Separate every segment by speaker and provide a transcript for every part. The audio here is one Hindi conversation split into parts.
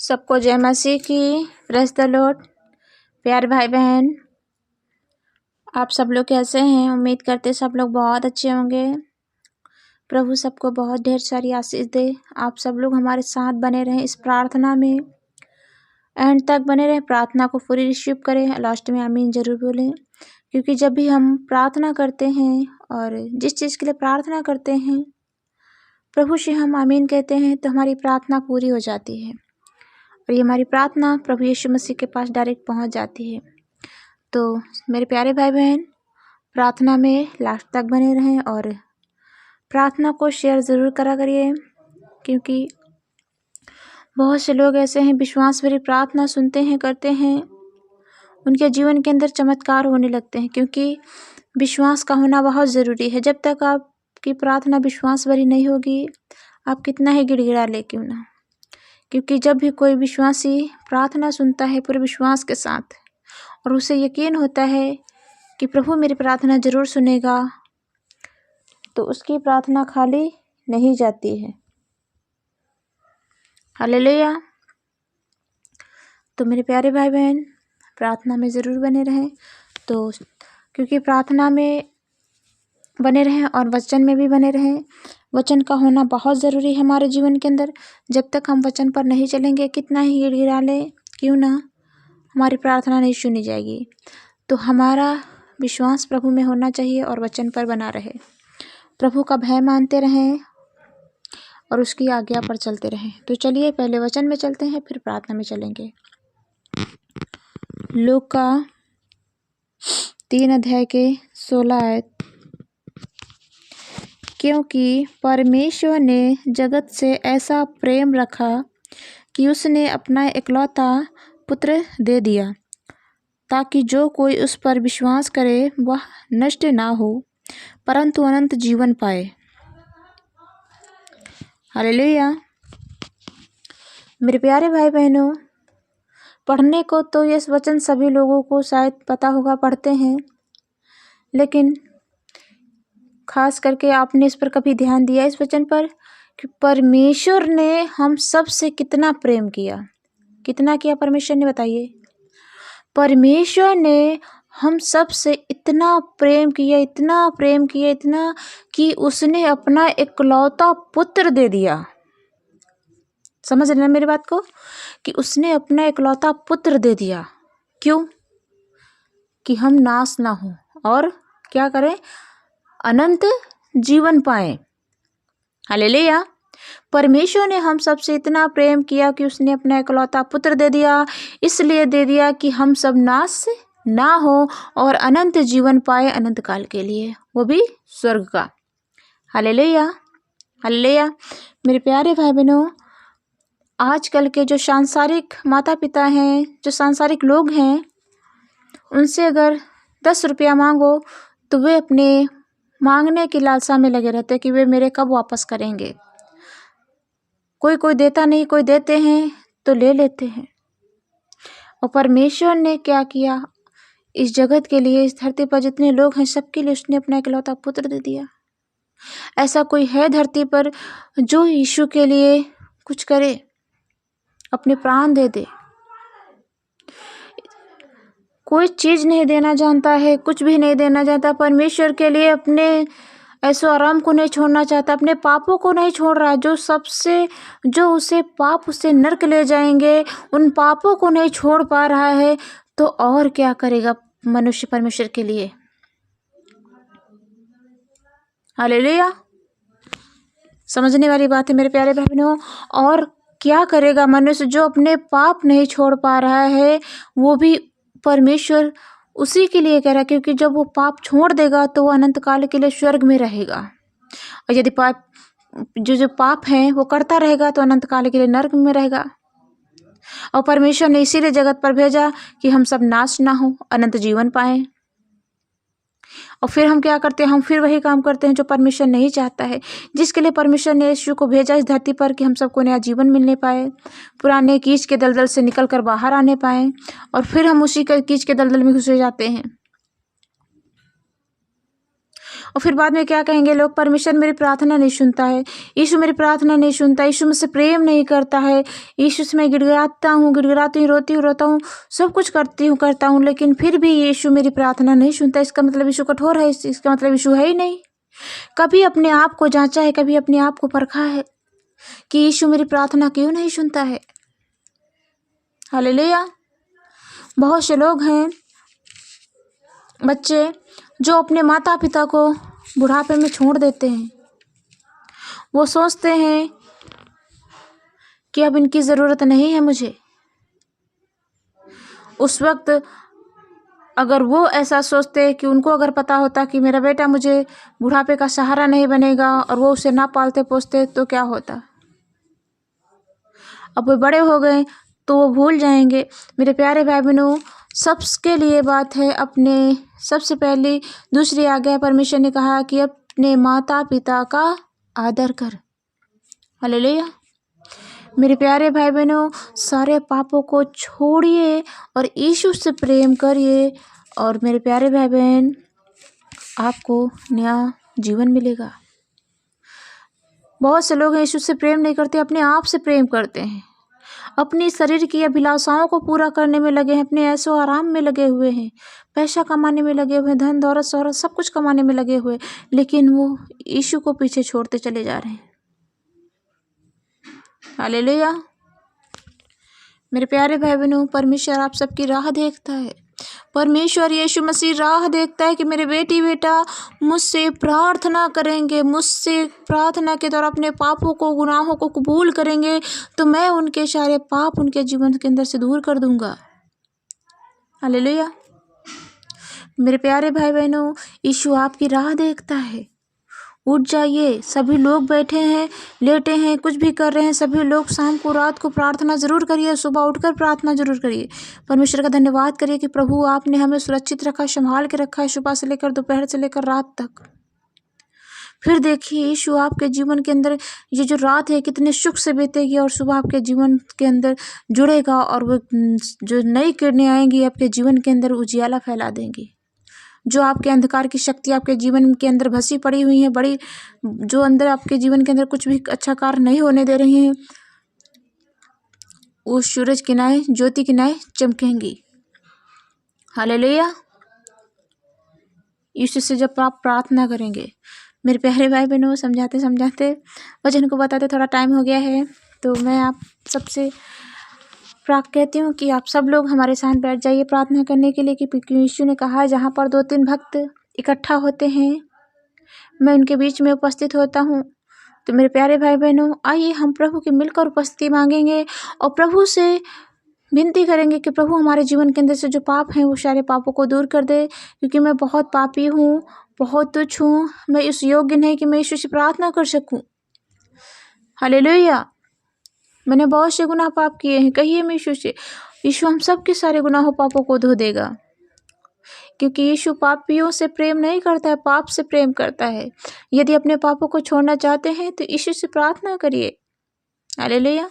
Speaker 1: सबको जय मसीह की। Praise the Lord. प्यारे भाई बहन, आप सब लोग कैसे हैं? उम्मीद करते सब लोग बहुत अच्छे होंगे। प्रभु सबको बहुत ढेर सारी आशीष दे। आप सब लोग हमारे साथ बने रहें इस प्रार्थना में, एंड तक बने रहें, प्रार्थना को पूरी रिसीव करें। लास्ट में आमीन जरूर बोलें, क्योंकि जब भी हम प्रार्थना करते हैं और जिस चीज़ के लिए प्रार्थना करते हैं प्रभु से हम आमीन कहते हैं तो हमारी प्रार्थना पूरी हो जाती है और ये हमारी प्रार्थना प्रभु यीशु मसीह के पास डायरेक्ट पहुंच जाती है। तो मेरे प्यारे भाई बहन, प्रार्थना में लास्ट तक बने रहें और प्रार्थना को शेयर ज़रूर करा करिए, क्योंकि बहुत से लोग ऐसे हैं विश्वास भरी प्रार्थना सुनते हैं, करते हैं, उनके जीवन के अंदर चमत्कार होने लगते हैं, क्योंकि विश्वास का होना बहुत ज़रूरी है। जब तक आपकी प्रार्थना विश्वास भरी नहीं होगी, आप कितना ही गिड़गिड़ा ले क्यों ना, क्योंकि जब भी कोई विश्वासी प्रार्थना सुनता है पूरे विश्वास के साथ और उसे यकीन होता है कि प्रभु मेरी प्रार्थना ज़रूर सुनेगा, तो उसकी प्रार्थना खाली नहीं जाती है। हालेलुया। तो मेरे प्यारे भाई बहन, प्रार्थना में ज़रूर बने रहें। तो क्योंकि प्रार्थना में बने रहें और वचन में भी बने रहें। वचन का होना बहुत ज़रूरी है हमारे जीवन के अंदर। जब तक हम वचन पर नहीं चलेंगे, कितना ही गिड़गिड़ा ले क्यों ना, हमारी प्रार्थना नहीं सुनी जाएगी। तो हमारा विश्वास प्रभु में होना चाहिए और वचन पर बना रहे। प्रभु का भय मानते रहें और उसकी आज्ञा पर चलते रहें। तो चलिए पहले वचन में चलते हैं, फिर प्रार्थना में चलेंगे। लूका 3:16। क्योंकि परमेश्वर ने जगत से ऐसा प्रेम रखा कि उसने अपना इकलौता पुत्र दे दिया, ताकि जो कोई उस पर विश्वास करे वह नष्ट ना हो, परंतु अनंत जीवन पाए। हालेलुया। मेरे प्यारे भाई बहनों, पढ़ने को तो ये वचन सभी लोगों को शायद पता होगा, पढ़ते हैं, लेकिन खास करके आपने इस पर कभी ध्यान दिया इस वचन पर कि परमेश्वर ने हम सब से कितना प्रेम किया? कितना किया परमेश्वर ने, बताइए। परमेश्वर ने हम सब से इतना प्रेम किया, इतना प्रेम किया, इतना कि उसने अपना इकलौता पुत्र दे दिया। समझ रहे ना मेरी बात को, कि उसने अपना इकलौता पुत्र दे दिया। क्यों? कि हम नाश ना हो और क्या करें, अनंत जीवन पाएं। हालेलुया। परमेश्वर ने हम सबसे इतना प्रेम किया कि उसने अपना इकलौता पुत्र दे दिया। इसलिए दे दिया कि हम सब नाश ना हो और अनंत जीवन पाए, अनंत काल के लिए, वो भी स्वर्ग का। हालेलुया। हालेलुया। मेरे प्यारे भाई बहनों, आजकल के जो सांसारिक माता पिता हैं, जो सांसारिक लोग हैं, उनसे अगर 10 रुपया मांगो तो वे अपने मांगने की लालसा में लगे रहते कि वे मेरे कब वापस करेंगे। कोई कोई देता नहीं, कोई देते हैं तो ले लेते हैं। और परमेश्वर ने क्या किया इस जगत के लिए, इस धरती पर जितने लोग हैं सबके लिए उसने अपना इकलौता पुत्र दे दिया। ऐसा कोई है धरती पर जो यीशु के लिए कुछ करे, अपने प्राण दे दे? कोई चीज़ नहीं देना जानता है, कुछ भी नहीं देना चाहता परमेश्वर के लिए, अपने ऐसो आराम को नहीं छोड़ना चाहता, अपने पापों को नहीं छोड़ रहा, जो उसे पाप उसे नरक ले जाएंगे, उन पापों को नहीं छोड़ पा रहा है, तो और क्या करेगा मनुष्य परमेश्वर के लिए? हालेलुया। समझने वाली बात है मेरे प्यारे बहनों। और क्या करेगा मनुष्य जो अपने पाप नहीं छोड़ पा रहा है? वो भी परमेश्वर उसी के लिए कह रहा है, क्योंकि जब वो पाप छोड़ देगा तो वो अनंत काल के लिए स्वर्ग में रहेगा, और यदि पाप जो पाप हैं वो करता रहेगा तो अनंत काल के लिए नरक में रहेगा। और परमेश्वर ने इसीलिए जगत पर भेजा कि हम सब नाश ना हो, अनंत जीवन पाएं। और फिर हम क्या करते हैं? हम फिर वही काम करते हैं जो परमेश्वर नहीं चाहता है, जिसके लिए परमेश्वर ने यीशु को भेजा इस धरती पर, कि हम सबको नया जीवन मिलने पाए, पुराने कीच के दलदल से निकलकर बाहर आने पाए, और फिर हम उसी कीच के दलदल में घुसे जाते हैं। और फिर बाद में क्या कहेंगे लोग, परमेश्वर मेरी प्रार्थना नहीं सुनता है, यीशु मेरी प्रार्थना नहीं सुनता, यीशु मुझसे प्रेम नहीं करता है, यीशु से मैं गिड़गिड़ाती हूँ, रोता हूँ, सब कुछ करता हूँ, लेकिन फिर भी यीशु मेरी प्रार्थना नहीं सुनता। इसका मतलब यीशु कठोर है, इसका मतलब यीशु है ही नहीं। कभी अपने आप को जांचा है, कभी अपने आप को परखा है कि यीशु मेरी प्रार्थना क्यों नहीं सुनता है। हालेलुया। बहुत से लोग हैं, बच्चे, जो अपने माता पिता को बुढ़ापे में छोड़ देते हैं। वो सोचते हैं कि अब इनकी ज़रूरत नहीं है मुझे। उस वक्त अगर वो ऐसा सोचते कि उनको अगर पता होता कि मेरा बेटा मुझे बुढ़ापे का सहारा नहीं बनेगा और वो उसे ना पालते पोसते, तो क्या होता। अब वो बड़े हो गए तो वो भूल जाएंगे। मेरे प्यारे भाई बहनों, सबके लिए बात है, अपने सबसे पहली दूसरी आज्ञा परमेश्वर ने कहा कि अपने माता पिता का आदर कर। हालेलुया। मेरे प्यारे भाई बहनों, सारे पापों को छोड़िए और यीशु से प्रेम करिए, और मेरे प्यारे भाई बहन, आपको नया जीवन मिलेगा। बहुत से लोग यीशु से प्रेम नहीं करते, अपने आप से प्रेम करते हैं, अपनी शरीर की अभिलाषाओं को पूरा करने में लगे हैं, अपने ऐशो आराम में लगे हुए हैं, पैसा कमाने में लगे हुए हैं, धन दौलत शोहरत सब कुछ कमाने में लगे हुए, लेकिन वो यीशु को पीछे छोड़ते चले जा रहे हैं। हालेलुया। मेरे प्यारे भाई बहनों, परमेश्वर आप सबकी राह देखता है। परमेश्वर यीशु मसीह राह देखता है कि मेरे बेटी बेटा मुझसे प्रार्थना करेंगे, मुझसे प्रार्थना के द्वारा अपने पापों को, गुनाहों को कबूल करेंगे, तो मैं उनके सारे पाप उनके जीवन के अंदर से दूर कर दूंगा। हालेलुया। मेरे प्यारे भाई बहनों, यीशु आपकी राह देखता है। उठ जाइए। सभी लोग बैठे हैं, लेटे हैं, कुछ भी कर रहे हैं, सभी लोग शाम को रात को प्रार्थना जरूर करिए, सुबह उठकर प्रार्थना जरूर करिए। परमेश्वर का धन्यवाद करिए कि प्रभु आपने हमें सुरक्षित रखा, संभाल के रखा है, सुबह से लेकर दोपहर से लेकर रात तक। फिर देखिए यीशु आपके जीवन के अंदर ये जो रात है कितने सुख से बीतेगी, और सुबह आपके जीवन के अंदर जुड़ेगा, और वो जो नई किरणें आएंगी आपके जीवन के अंदर उजियाला फैला देंगी। जो आपके अंधकार की शक्ति आपके जीवन के अंदर भसी पड़ी हुई है, बड़ी जो अंदर आपके जीवन के अंदर कुछ भी अच्छा कार्य नहीं होने दे रही हैं, वो सूरज की नाय, ज्योति की नाय चमकेंगी। हालेलुया। यीशु से जब आप प्रार्थना करेंगे, मेरे प्यारे भाई बहनों, समझाते समझाते वचन को बताते थोड़ा टाइम हो गया है, तो मैं आप सबसे कहती हूँ कि आप सब लोग हमारे साथ बैठ जाइए प्रार्थना करने के लिए, क्योंकि यीशु ने कहा है जहाँ पर 2-3 भक्त इकट्ठा होते हैं, मैं उनके बीच में उपस्थित होता हूँ। तो मेरे प्यारे भाई बहनों, आइए हम प्रभु की मिलकर उपस्थिति मांगेंगे और प्रभु से विनती करेंगे कि प्रभु हमारे जीवन के अंदर से जो पाप हैं वो सारे पापों को दूर कर दे, क्योंकि मैं बहुत पापी हूँ, बहुत तुच्छ हूँ, मैं इस योग्य नहीं कि मैं यीशु से प्रार्थना कर सकूँ। हालेलुया। मैंने बहुत से गुनाह पाप किए हैं, कहिए मैं यीशु से, यीशु हम सब के सारे गुनाहों पापों को धो देगा, क्योंकि यीशु पापियों से प्रेम नहीं करता है, पाप से प्रेम करता है। यदि अपने पापों को छोड़ना चाहते हैं तो यीशु से प्रार्थना करिए। हालेलुया।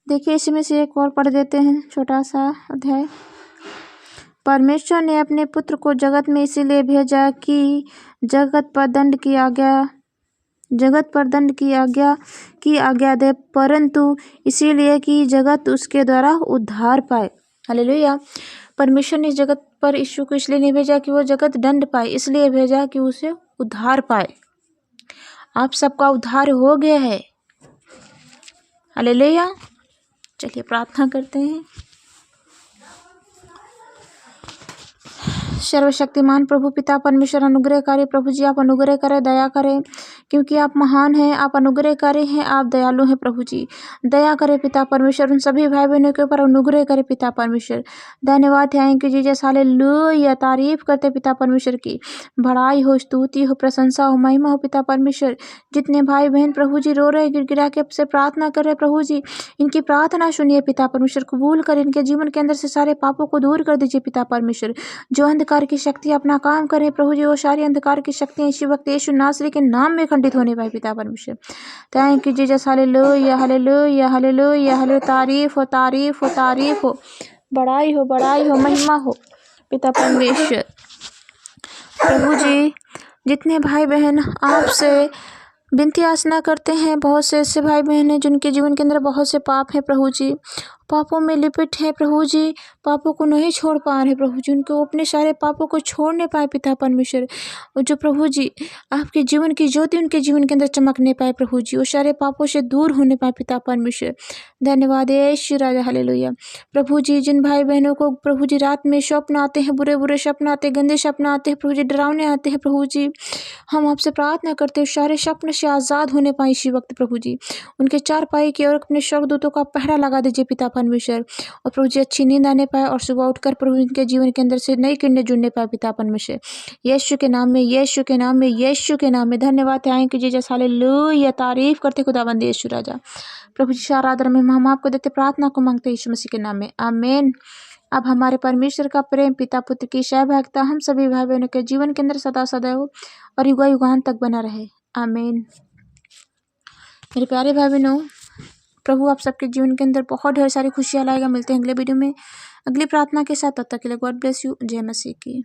Speaker 1: देखिए इसमें से एक और पढ़ देते हैं, छोटा सा अध्याय। परमेश्वर ने अपने पुत्र को जगत में इसीलिए भेजा कि जगत पर दंड की आज्ञा दे, परंतु इसीलिए कि जगत उसके द्वारा उद्धार पाए। हालेलुया। परमेश्वर ने जगत पर यीशु को इसलिए नहीं भेजा कि वो जगत दंड पाए, इसलिए भेजा कि उसे उद्धार पाए। आप सबका उद्धार हो गया है। हालेलुया। चलिए प्रार्थना करते हैं। सर्वशक्तिमान प्रभु पिता परमेश्वर अनुग्रहकारी प्रभु जी, आप अनुग्रह करें, दया करें, क्योंकि आप महान हैं, आप अनुग्रहकारी हैं, आप दयालु हैं। प्रभु जी दया करें पिता परमेश्वर, उन सभी भाई बहनों के ऊपर अनुग्रह करें पिता परमेश्वर। धन्यवाद है कि जीसस, हालेलुया। तारीफ करते पिता परमेश्वर की, बड़ाई हो, स्तुति हो, प्रशंसा हो, महिमा हो पिता परमेश्वर। जितने भाई बहन प्रभु जी रो रहे, गिड़गिड़ा के आपसे प्रार्थना कर रहे प्रभु जी, इनकी प्रार्थना सुनिए पिता परमेश्वर, कबूल कर, इनके जीवन के अंदर से सारे पापों को दूर कर दीजिए पिता परमेश्वर। जो अंधकार की शक्ति अपना काम करें प्रभु जी, वो सारी अंधकार की शक्तियां इसी वक्त यीशु नासरी के नाम में खंडित खंडित होने पाए पिता परमेश्वर। Thank you Jesus, hallelujah hallelujah hallelujah हाले। तारीफ हो तारीफ हो तारीफ हो, बड़ाई हो महिमा हो पिता परमेश्वर। प्रभु जी जितने भाई बहन आपसे विनती याचना करते हैं, बहुत से ऐसे भाई बहन हैं जिनके जीवन के अंदर बहुत से पाप हैं प्रभु जी, पापों में लिपट है प्रभु जी, पापों को नहीं छोड़ पा रहे प्रभु जी, उनको अपने सारे पापों को छोड़ नहीं पाए पिता परमेश्वर। और जो प्रभु जी आपके जीवन की ज्योति उनके जीवन के अंदर चमक नहीं पाए प्रभु जी, वो सारे पापों से दूर होने पाए पिता परमेश्वर। धन्यवाद यीशु राजा, हालेलुया। प्रभु जी जिन भाई बहनों को प्रभु जी रात में स्वप्न आते हैं, बुरे बुरे स्वप्न आते हैं, गंदे स्वप्न आते हैं प्रभु जी, डरावने आते हैं प्रभु जी, हम आपसे प्रार्थना करते हैं सारे स्वप्न से आज़ाद होने पाए इसी वक्त प्रभु जी। उनके चार पाई की ओर अपने स्वर्गदूतों का पहरा लगा दीजिए पिता परमेश्वर, और प्रभु जी अच्छी नींद आने पाए और सुबह उठकर प्रभु इनके जीवन के अंदर से नई किरणें जुड़ने पाए पिता परमेश्वर। यीशु के नाम में, यीशु के नाम में, यीशु के नाम में। धन्यवाद, थैंक यू जीसस, हालेलुया। तारीफ करते खुदाबंद यीशु राजा। प्रभु जी आराधना में हम आपको देते, प्रार्थना को मांगते यीशु मसीह के नाम में, आमीन। अब हमारे परमेश्वर का प्रेम, पिता पुत्र की सहभागिता हम सभी भाई बहनों के जीवन के अंदर सदा सदैव और युगा युगांत तक बना रहे, आमीन। मेरे प्यारे भाई बहनों, प्रभु आप सबके जीवन के अंदर बहुत ढेर सारी खुशियाँ लाएगा। मिलते हैं अगले वीडियो में अगली प्रार्थना के साथ, तब तक के लिए गॉड ब्लेस यू। जय मसीह की।